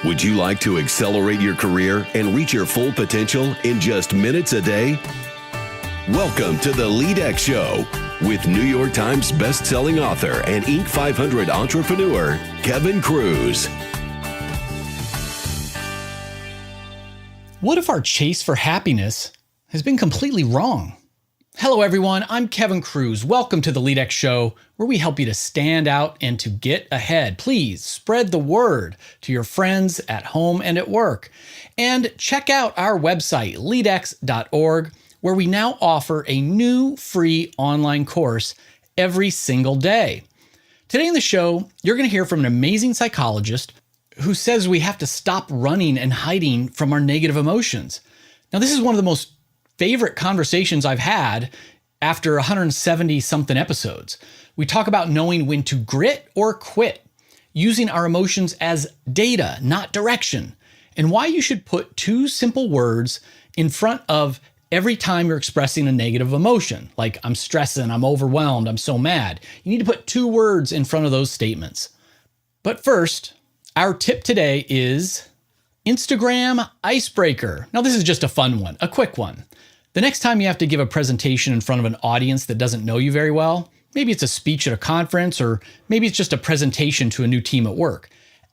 Would you like to accelerate your career and reach your full potential in just minutes a day? Welcome to the LEADx Show with New York Times best-selling author and Inc. 500 entrepreneur, Kevin Kruse. What if our chase for happiness has been completely wrong? Hello, everyone. I'm Kevin Kruse. Welcome to the LEADx Show, where we help you to stand out and to get ahead. Please spread the word to your friends at home and at work. And check out our website, leadx.org, where we now offer a new free online course every single day. Today in the show, you're going to hear from an amazing psychologist who says we have to stop running and hiding from our negative emotions. Now, this is one of the most favorite conversations I've had after 170 something episodes. We talk about knowing when to grit or quit, using our emotions as data, not direction, and why you should put two simple words in front of every time you're expressing a negative emotion, like I'm stressing, I'm overwhelmed, I'm so mad. You need to put two words in front of those statements. But first, our tip today is Instagram icebreaker. Now, this is just a fun one, a quick one. The next time you have to give a presentation in front of an audience that doesn't know you very well, maybe it's a speech at a conference, or maybe it's just a presentation to a new team at work.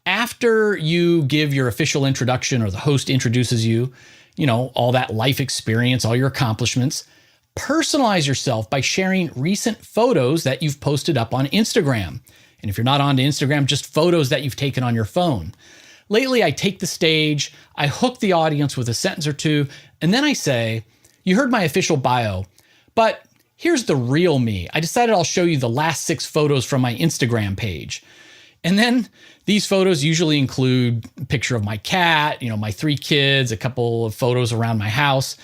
After you give your official introduction or the host introduces you, all that life experience, all your accomplishments, personalize yourself by sharing recent photos that you've posted up on Instagram. And if you're not onto Instagram, just photos that you've taken on your phone. Lately, I take the stage, I hook the audience with a sentence or two, and then I say, you heard my official bio, but here's the real me. I decided I'll show you the last 6 photos from my Instagram page. And then these photos usually include a picture of my cat, my 3 kids, a couple of photos around my house.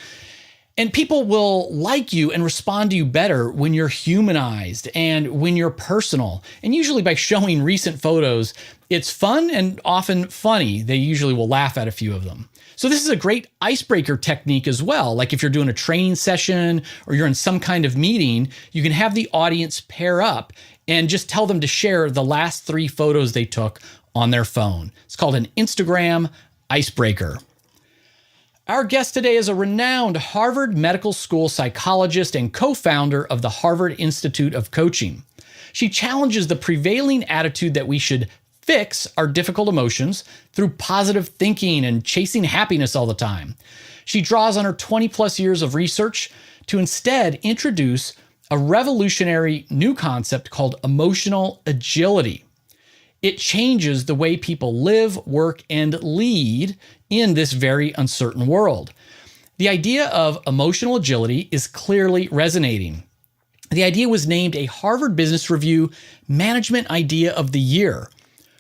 And people will like you and respond to you better when you're humanized and when you're personal. And usually by showing recent photos, it's fun and often funny. They usually will laugh at a few of them. So this is a great icebreaker technique as well. Like if you're doing a training session or you're in some kind of meeting, you can have the audience pair up and just tell them to share the last 3 photos they took on their phone. It's called an Instagram icebreaker. Our guest today is a renowned Harvard Medical School psychologist and co-founder of the Harvard Institute of Coaching. She challenges the prevailing attitude that we should fix our difficult emotions through positive thinking and chasing happiness all the time. She draws on her 20 plus years of research to instead introduce a revolutionary new concept called emotional agility. It changes the way people live, work, and lead in this very uncertain world. The idea of emotional agility is clearly resonating. The idea was named a Harvard Business Review Management Idea of the Year.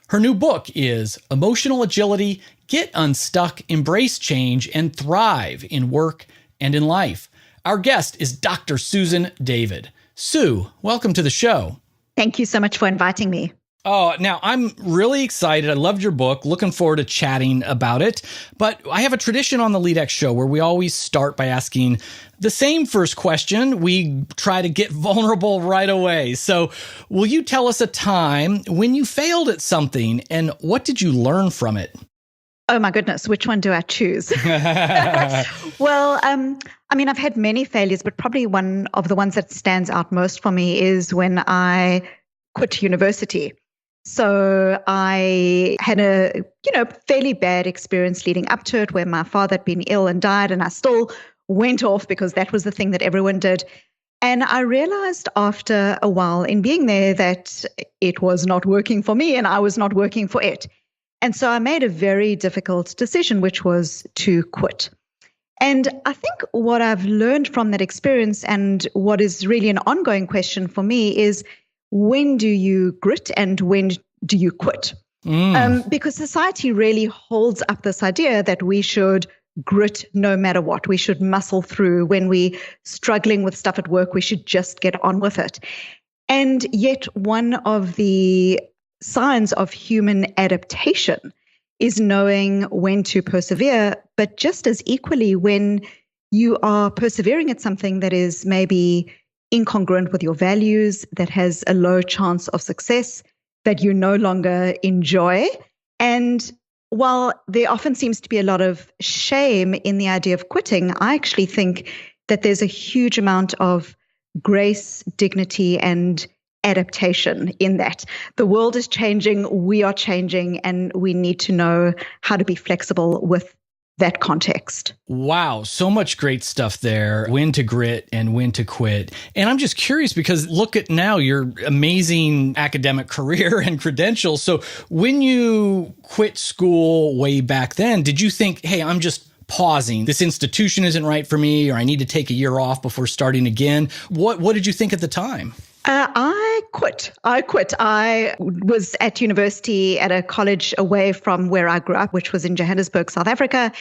Her new book is Emotional Agility: Get Unstuck, Embrace Change, and Thrive in Work and in Life. Our guest is Dr. Susan David. Sue, welcome to the show. Thank you so much for inviting me. Oh, now I'm really excited. I loved your book. Looking forward to chatting about it. But I have a tradition on the LEADx Show where we always start by asking the same first question. We try to get vulnerable right away. So will you tell us a time when you failed at something and what did you learn from it? Oh my goodness, which one do I choose? Well, I've had many failures, but probably one of the ones that stands out most for me is when I quit university. So I had a, fairly bad experience leading up to it where my father had been ill and died, and I still went off because that was the thing that everyone did. And I realized after a while in being there that it was not working for me and I was not working for it. And so I made a very difficult decision, which was to quit. And I think what I've learned from that experience and what is really an ongoing question for me is, when do you grit and when do you quit? Because society really holds up this idea that we should grit no matter what. We should muscle through. When we're struggling with stuff at work, we should just get on with it. And yet one of the signs of human adaptation is knowing when to persevere, but just as equally when you are persevering at something that is maybe incongruent with your values, that has a low chance of success, that you no longer enjoy. And while there often seems to be a lot of shame in the idea of quitting, I actually think that there's a huge amount of grace, dignity, and adaptation in that. The world is changing, we are changing, and we need to know how to be flexible with that context. Wow, so much great stuff there. When to grit and when to quit. And I'm just curious because look at now your amazing academic career and credentials. So when you quit school way back then, did you think, hey, I'm just pausing, this institution isn't right for me, or I need to take a year off before starting again? What did you think at the time? I quit. I was at university at a college away from where I grew up, which was in Johannesburg, South Africa.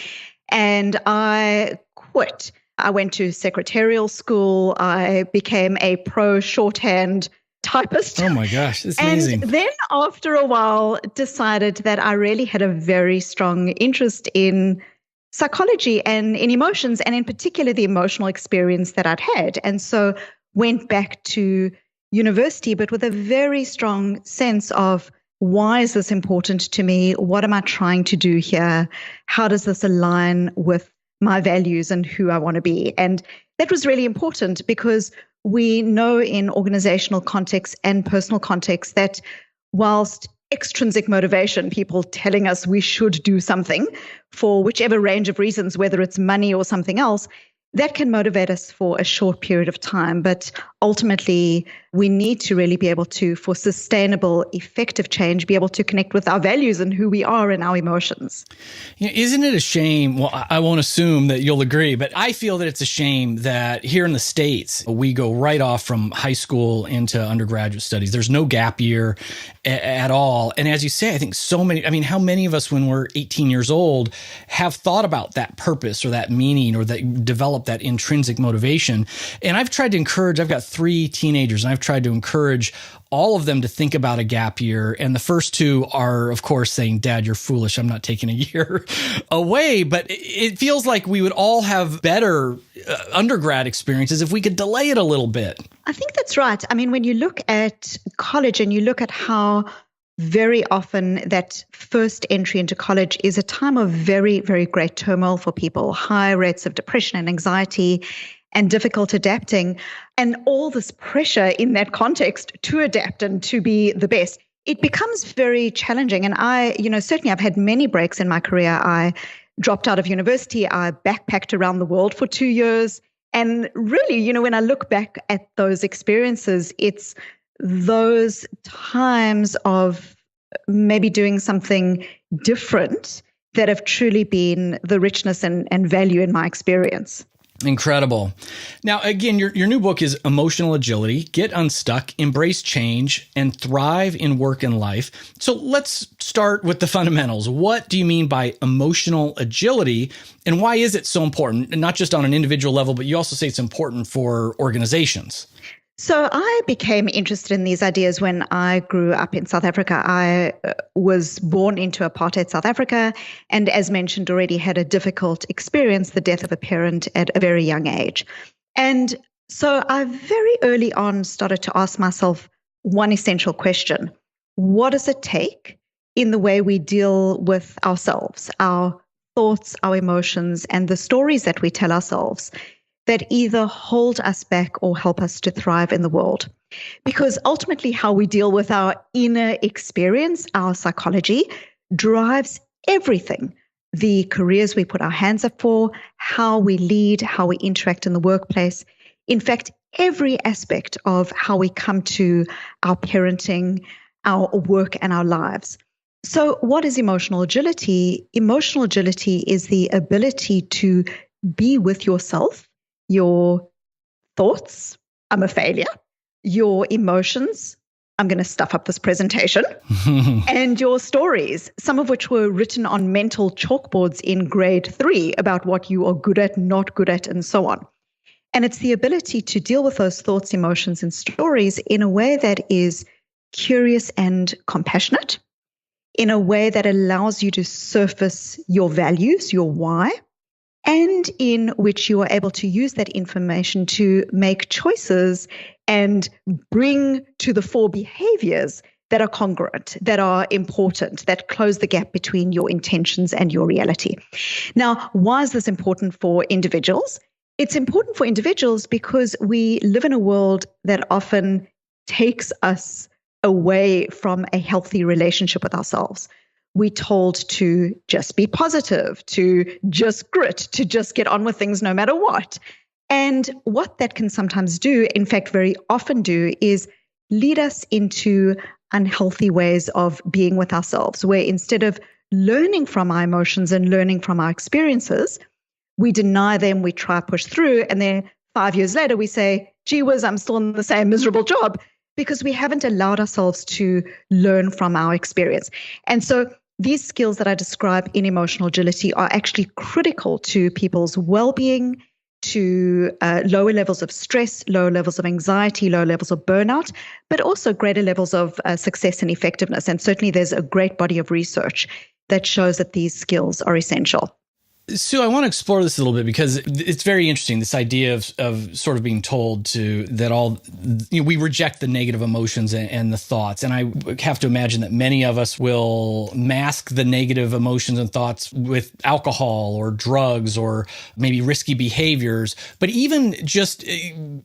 And I quit. I went to secretarial school. I became a pro shorthand typist. Oh my gosh, that's amazing. And then after a while, decided that I really had a very strong interest in psychology and in emotions, and in particular, the emotional experience that I'd had. And so went back to university, but with a very strong sense of, why is this important to me? What am I trying to do here? How does this align with my values and who I want to be? And that was really important because we know in organizational context and personal context that whilst extrinsic motivation, people telling us we should do something for whichever range of reasons, whether it's money or something else, that can motivate us for a short period of time. But ultimately, we need to really be able to, for sustainable, effective change, be able to connect with our values and who we are and our emotions. Isn't it a shame? Well, I won't assume that you'll agree, but I feel that it's a shame that here in the States, we go right off from high school into undergraduate studies. There's no gap year at all. And as you say, I think how many of us when we're 18 years old have thought about that purpose or that meaning or that develop that intrinsic motivation? And I've tried to encourage, I've got 3 teenagers, and I've tried to encourage all of them to think about a gap year. And the first 2 are, of course, saying, Dad, you're foolish. I'm not taking a year away. But it feels like we would all have better undergrad experiences if we could delay it a little bit. I think that's right. I mean, when you look at college and you look at how very often that first entry into college is a time of very, very great turmoil for people, high rates of depression and anxiety, and difficult adapting, and all this pressure in that context to adapt and to be the best, it becomes very challenging. And certainly I've had many breaks in my career. I dropped out of university. I backpacked around the world for 2 years. And really, when I look back at those experiences, it's those times of maybe doing something different that have truly been the richness and value in my experience. Incredible. Now, again, your new book is Emotional Agility, Get Unstuck, Embrace Change, and Thrive in Work and Life. So let's start with the fundamentals. What do you mean by emotional agility, and why is it so important? And not just on an individual level, but you also say it's important for organizations. So I became interested in these ideas when I grew up in South Africa. I was born into apartheid South Africa, and as mentioned already, had a difficult experience, the death of a parent at a very young age. And so I very early on started to ask myself one essential question. What does it take in the way we deal with ourselves, our thoughts, our emotions, and the stories that we tell ourselves that either hold us back or help us to thrive in the world? Because ultimately how we deal with our inner experience, our psychology, drives everything. The careers we put our hands up for, how we lead, how we interact in the workplace. In fact, every aspect of how we come to our parenting, our work, and our lives. So what is emotional agility? Emotional agility is the ability to be with yourself, your thoughts, I'm a failure, your emotions, I'm going to stuff up this presentation, and your stories, some of which were written on mental chalkboards in grade 3 about what you are good at, not good at, and so on. And it's the ability to deal with those thoughts, emotions, and stories in a way that is curious and compassionate, in a way that allows you to surface your values, your why, and in which you are able to use that information to make choices and bring to the fore behaviors that are congruent, that are important, that close the gap between your intentions and your reality. Now, why is this important for individuals? It's important for individuals because we live in a world that often takes us away from a healthy relationship with ourselves. We're told to just be positive, to just grit, to just get on with things no matter what. And what that can sometimes do, in fact, very often do, is lead us into unhealthy ways of being with ourselves, where instead of learning from our emotions and learning from our experiences, we deny them, we try to push through, and then 5 years later we say, gee whiz, I'm still in the same miserable job, because we haven't allowed ourselves to learn from our experience. And so these skills that I describe in emotional agility are actually critical to people's well-being, to lower levels of stress, lower levels of anxiety, lower levels of burnout, but also greater levels of success and effectiveness. And certainly there's a great body of research that shows that these skills are essential. Sue, I want to explore this a little bit because it's very interesting, this idea of sort of being told to that we reject the negative emotions and the thoughts. And I have to imagine that many of us will mask the negative emotions and thoughts with alcohol or drugs or maybe risky behaviors. But even just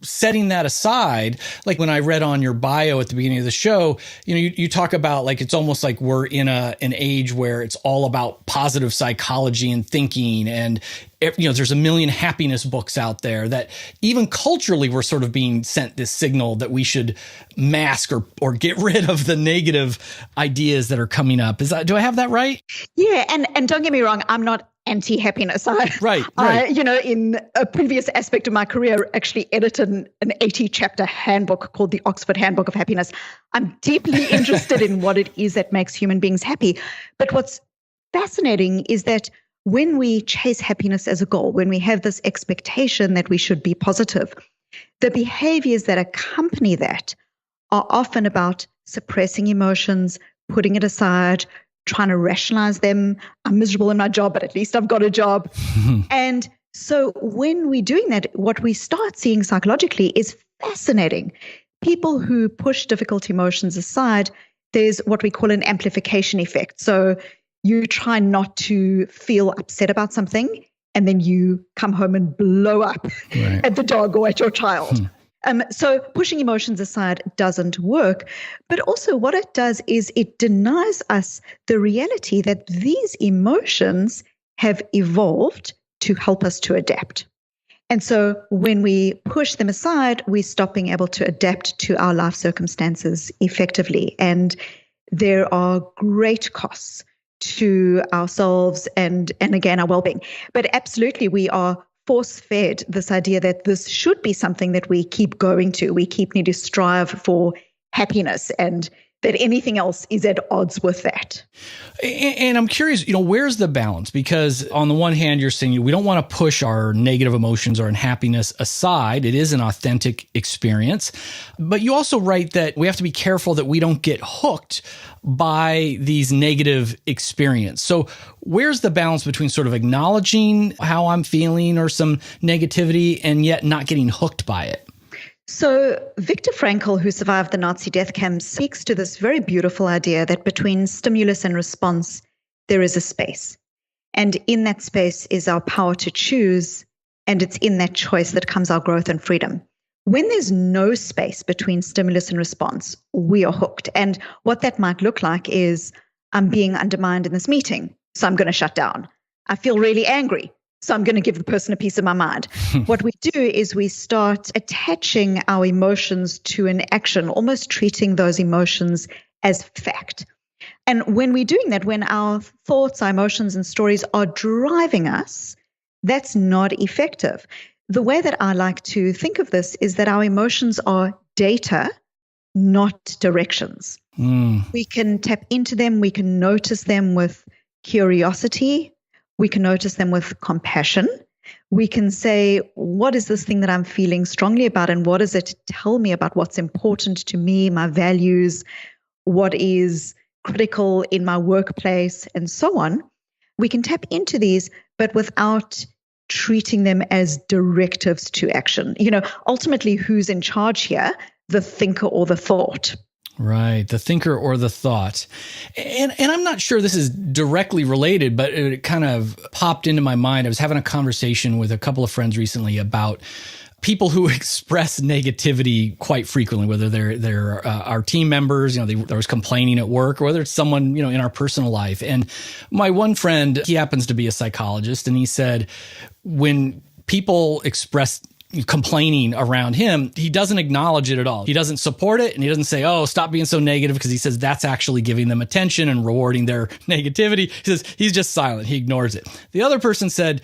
setting that aside, like when I read on your bio at the beginning of the show, you talk about like it's almost like we're in an age where it's all about positive psychology and thinking. And there's a million happiness books out there that even culturally we're sort of being sent this signal that we should mask or get rid of the negative ideas that are coming up. Do I have that right? Yeah, and don't get me wrong, I'm not anti-happiness. Right. In a previous aspect of my career, actually edited an 80-chapter handbook called the Oxford Handbook of Happiness. I'm deeply interested in what it is that makes human beings happy. But what's fascinating is that when we chase happiness as a goal, when we have this expectation that we should be positive, the behaviors that accompany that are often about suppressing emotions, putting it aside, trying to rationalize them. I'm miserable in my job, but at least I've got a job. And so when we're doing that, what we start seeing psychologically is fascinating. People who push difficult emotions aside, there's what we call an amplification effect. So you try not to feel upset about something, and then you come home and blow up at the dog or at your child. So pushing emotions aside doesn't work. But also what it does is it denies us the reality that these emotions have evolved to help us to adapt. And so when we push them aside, we stop being able to adapt to our life circumstances effectively. And there are great costs to ourselves and again, our well-being. But absolutely, we are force-fed this idea that this should be something that we keep going to. We keep needing to strive for happiness, and that anything else is at odds with that. And I'm curious, where's the balance? Because on the one hand, you're saying we don't want to push our negative emotions or unhappiness aside. It is an authentic experience. But you also write that we have to be careful that we don't get hooked by these negative experiences. So where's the balance between sort of acknowledging how I'm feeling or some negativity and yet not getting hooked by it? So Viktor Frankl, who survived the Nazi death camp, speaks to this very beautiful idea that between stimulus and response, there is a space. And in that space is our power to choose, and it's in that choice that comes our growth and freedom. When there's no space between stimulus and response, we are hooked. And what that might look like is, I'm being undermined in this meeting, so I'm going to shut down. I feel really angry, so I'm going to give the person a piece of my mind. What we do is we start attaching our emotions to an action, almost treating those emotions as fact. And when we're doing that, when our thoughts, our emotions, and stories are driving us, that's not effective. The way that I like to think of this is that our emotions are data, not directions. We can tap into them. We can notice them with curiosity. We can notice them with compassion. We can say, what is this thing that I'm feeling strongly about, and what does it tell me about what's important to me, my values, what is critical in my workplace, and so on. We can tap into these, but without treating them as directives to action. Ultimately, who's in charge here, the thinker or the thought? Right. The thinker or the thought. And I'm not sure this is directly related, but it kind of popped into my mind. I was having a conversation with a couple of friends recently about people who express negativity quite frequently, whether they're our team members, there was complaining at work, or whether it's someone, in our personal life. And my one friend, he happens to be a psychologist, and he said when people express complaining around him, he doesn't acknowledge it at all. He doesn't support it, and he doesn't say, "Oh, stop being so negative," because he says that's actually giving them attention and rewarding their negativity. He says he's just silent. He ignores it. The other person said,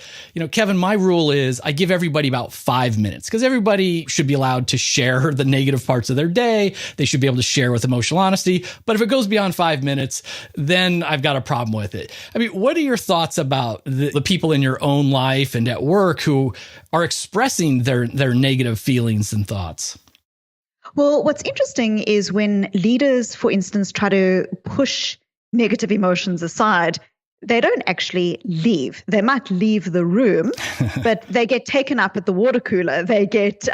"Kevin, my rule is I give everybody about 5 minutes, because everybody should be allowed to share the negative parts of their day. They should be able to share with emotional honesty. But if it goes beyond 5 minutes, then I've got a problem with it." I mean, what are your thoughts about the people in your own life and at work who are expressing their negative feelings and thoughts? Well, what's interesting is when leaders, for instance, try to push negative emotions aside, they don't actually leave. They might leave the room, but they get taken up at the water cooler. They get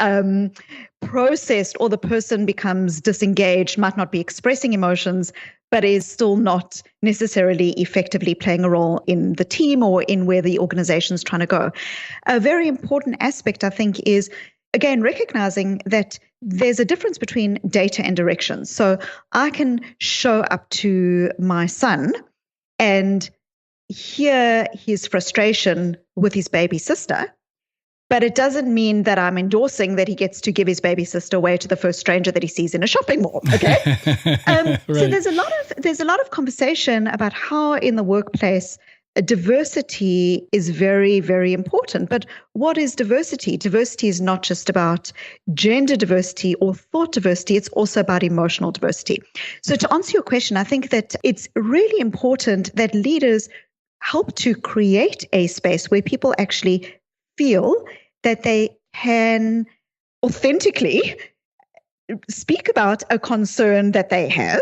processed, or the person becomes disengaged, might not be expressing emotions, but is still not necessarily effectively playing a role in the team or in where the organization is trying to go. A very important aspect, I think, is, again, recognizing that there's a difference between data and direction. So I can show up to my son and hear his frustration with his baby sister, but it doesn't mean that I'm endorsing that he gets to give his baby sister away to the first stranger that he sees in a shopping mall. Okay, right. So there's a lot of conversation about how in the workplace diversity is very, very important. But what is diversity? Diversity is not just about gender diversity or thought diversity. It's also about emotional diversity. So to answer your question, I think that it's really important that leaders help to create a space where people actually feel that they can authentically speak about a concern that they have.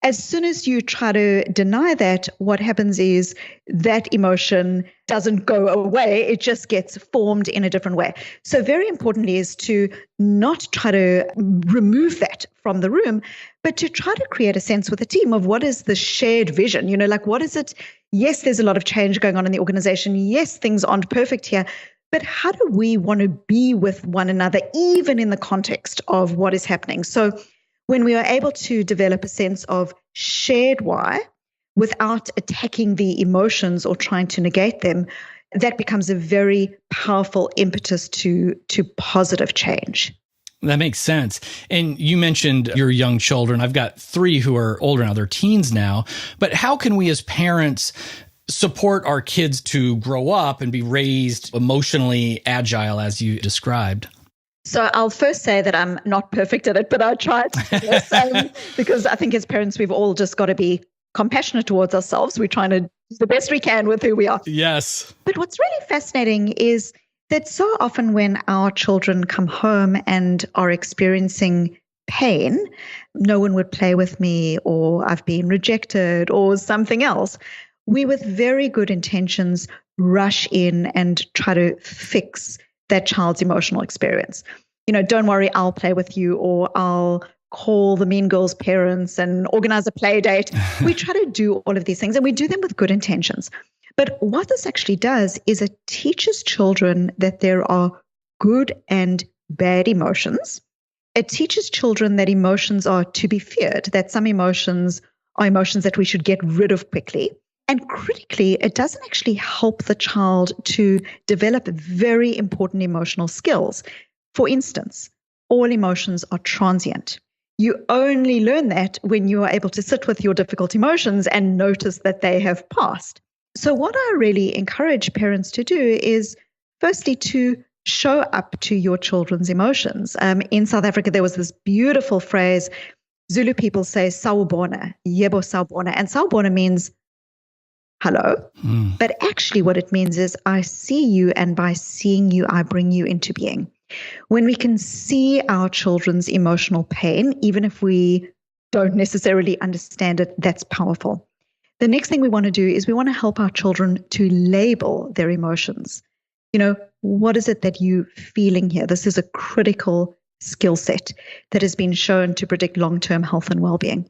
As soon as you try to deny that, what happens is that emotion doesn't go away. It just gets formed in a different way. So very importantly is to not try to remove that from the room, but to try to create a sense with the team of what is the shared vision. What is it? Yes, there's a lot of change going on in the organization. Yes, things aren't perfect here. But how do we want to be with one another, even in the context of what is happening? So when we are able to develop a sense of shared why without attacking the emotions or trying to negate them, that becomes a very powerful impetus to positive change. That makes sense. And you mentioned your young children. I've got 3 who are older now. They're teens now. But how can we as parents support our kids to grow up and be raised emotionally agile, as you described? So I'll first say that I'm not perfect at it, but I try to do this because I think as parents, we've all just got to be compassionate towards ourselves. We're trying to do the best we can with who we are. Yes. But what's really fascinating is that so often when our children come home and are experiencing pain, no one would play with me, or I've been rejected, or something else, we with very good intentions rush in and try to fix that child's emotional experience. Don't worry, I'll play with you, or I'll call the mean girl's parents and organize a play date. We try to do all of these things, and we do them with good intentions. But what this actually does is it teaches children that there are good and bad emotions. It teaches children that emotions are to be feared, that some emotions are emotions that we should get rid of quickly. And critically, it doesn't actually help the child to develop very important emotional skills. For instance, all emotions are transient. You only learn that when you are able to sit with your difficult emotions and notice that they have passed. So what I really encourage parents to do is, firstly, to show up to your children's emotions. In South Africa, there was this beautiful phrase, Zulu people say, sawubona, yebo sawubona. And sawubona means hello. But actually what it means is I see you, and by seeing you, I bring you into being. When we can see our children's emotional pain, even if we don't necessarily understand it, that's powerful. The next thing we want to do is we want to help our children to label their emotions. What is it that you're feeling here? This is a critical skill set that has been shown to predict long-term health and well-being.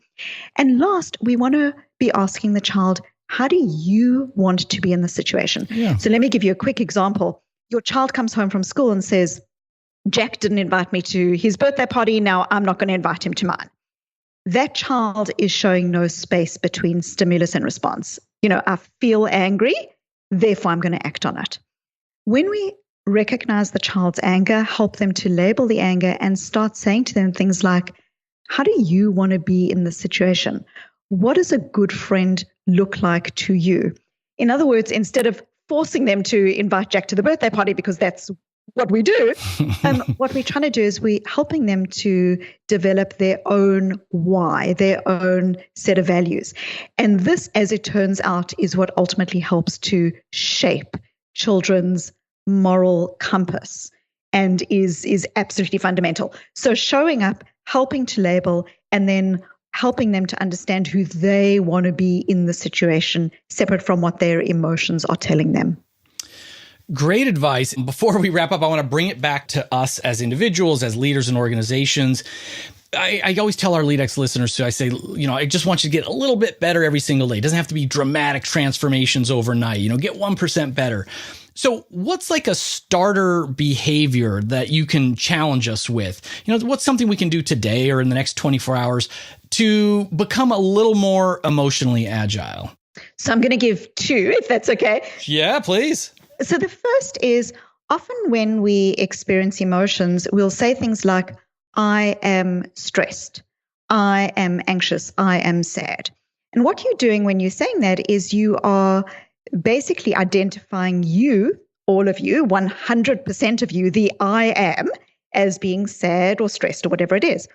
And last, we want to be asking the child, how do you want to be in the situation? Yeah. So let me give you a quick example. Your child comes home from school and says, Jack didn't invite me to his birthday party. Now I'm not going to invite him to mine. That child is showing no space between stimulus and response. I feel angry, therefore I'm going to act on it. When we recognize the child's anger, help them to label the anger and start saying to them things like, how do you want to be in this situation? What does a good friend look like to you? In other words, instead of forcing them to invite Jack to the birthday party because that's what we do, what we're trying to do is we're helping them to develop their own why, their own set of values. And this, as it turns out, is what ultimately helps to shape children's moral compass and is absolutely fundamental. So showing up, helping to label, and then helping them to understand who they want to be in the situation, separate from what their emotions are telling them. Great advice. Before we wrap up, I want to bring it back to us as individuals, as leaders and organizations. I always tell our LEADx listeners, I say, I just want you to get a little bit better every single day. It doesn't have to be dramatic transformations overnight, get 1% better. So what's like a starter behavior that you can challenge us with? What's something we can do today or in the next 24 hours to become a little more emotionally agile? So I'm going to give two, if that's okay. Yeah, please. So the first is often when we experience emotions, we'll say things like, I am stressed, I am anxious, I am sad. And what you're doing when you're saying that is you are basically identifying you, all of you, 100% of you, the I am, as being sad or stressed or whatever it is.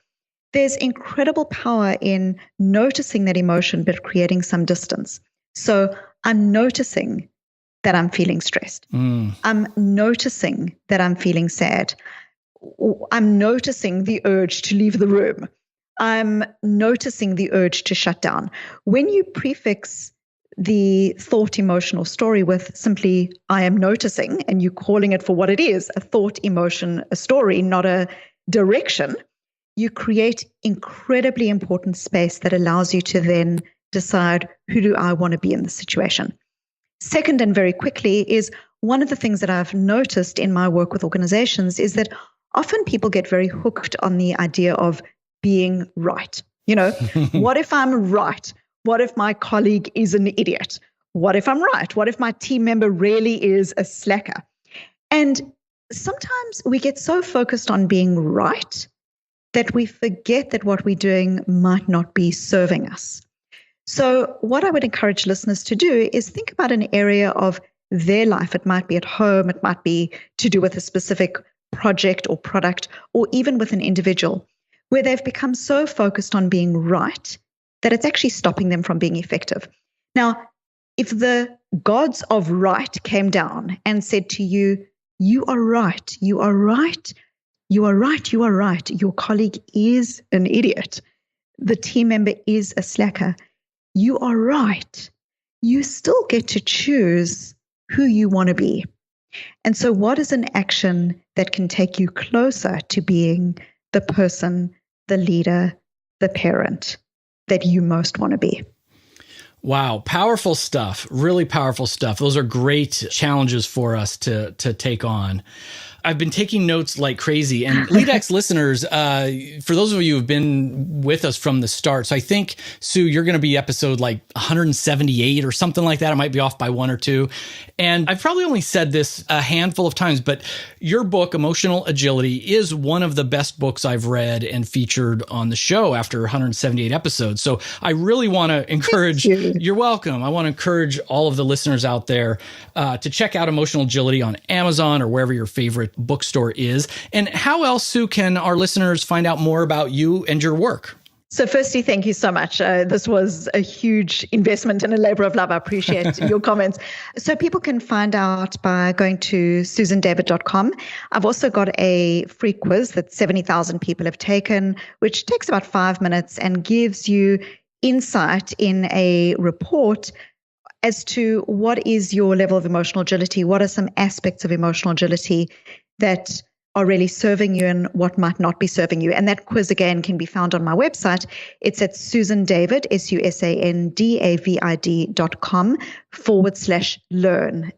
There's incredible power in noticing that emotion, but creating some distance. So I'm noticing that I'm feeling stressed. I'm noticing that I'm feeling sad. I'm noticing the urge to leave the room. I'm noticing the urge to shut down. When you prefix the thought, emotion, or story with simply, I am noticing, and you calling it for what it is, a thought, emotion, a story, not a direction, you create incredibly important space that allows you to then decide, who do I want to be in this situation? Second, and very quickly, is one of the things that I've noticed in my work with organizations is that often people get very hooked on the idea of being right. What if I'm right? What if my colleague is an idiot? What if I'm right? What if my team member really is a slacker? And sometimes we get so focused on being right that we forget that what we're doing might not be serving us. So what I would encourage listeners to do is think about an area of their life. It might be at home, it might be to do with a specific project or product, or even with an individual, where they've become so focused on being right that it's actually stopping them from being effective. Now, if the gods of right came down and said to you, you are right, you are right, you are right, you are right, your colleague is an idiot, the team member is a slacker, you are right, you still get to choose who you want to be. And so what is an action that can take you closer to being the person, the leader, the parent that you most want to be? Wow. Powerful stuff. Really powerful stuff. Those are great challenges for us to take on. I've been taking notes like crazy. And LEADx listeners, for those of you who've been with us from the start, so I think, Sue, you're going to be episode like 178 or something like that. I might be off by one or two. And I've probably only said this a handful of times, but your book, Emotional Agility, is one of the best books I've read and featured on the show after 178 episodes. So I really want to encourage, you're welcome. I want to encourage all of the listeners out there to check out Emotional Agility on Amazon or wherever your favorite bookstore is. And how else, Sue, can our listeners find out more about you and your work? So firstly, thank you so much. This was a huge investment and a labor of love. I appreciate your comments. So people can find out by going to susandavid.com. I've also got a free quiz that 70,000 people have taken, which takes about 5 minutes and gives you insight in a report as to what is your level of emotional agility, what are some aspects of emotional agility that are really serving you and what might not be serving you. And that quiz, again, can be found on my website. It's at susandavid, susandavid.com/learn,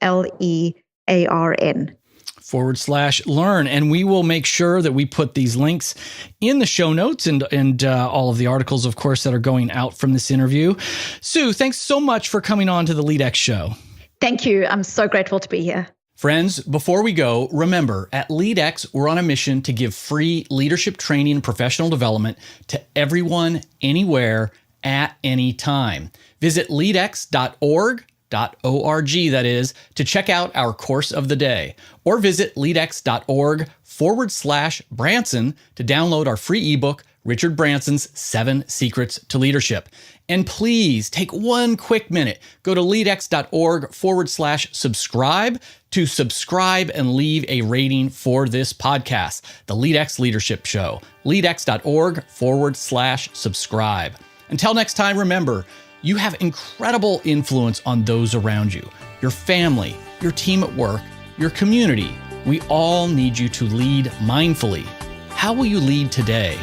LEARN. /learn. And we will make sure that we put these links in the show notes and all of the articles, of course, that are going out from this interview. Sue, thanks so much for coming on to the LEADx Show. Thank you. I'm so grateful to be here. Friends, before we go, remember, at LEADx, we're on a mission to give free leadership training and professional development to everyone, anywhere, at any time. Visit leadx.org, that is, to check out our course of the day, or visit leadx.org/Branson to download our free ebook, Richard Branson's 7 Secrets to Leadership. And please take one quick minute, go to leadx.org/subscribe to subscribe and leave a rating for this podcast, the LEADx Leadership Show, leadx.org/subscribe. Until next time, remember, you have incredible influence on those around you, your family, your team at work, your community. We all need you to lead mindfully. How will you lead today?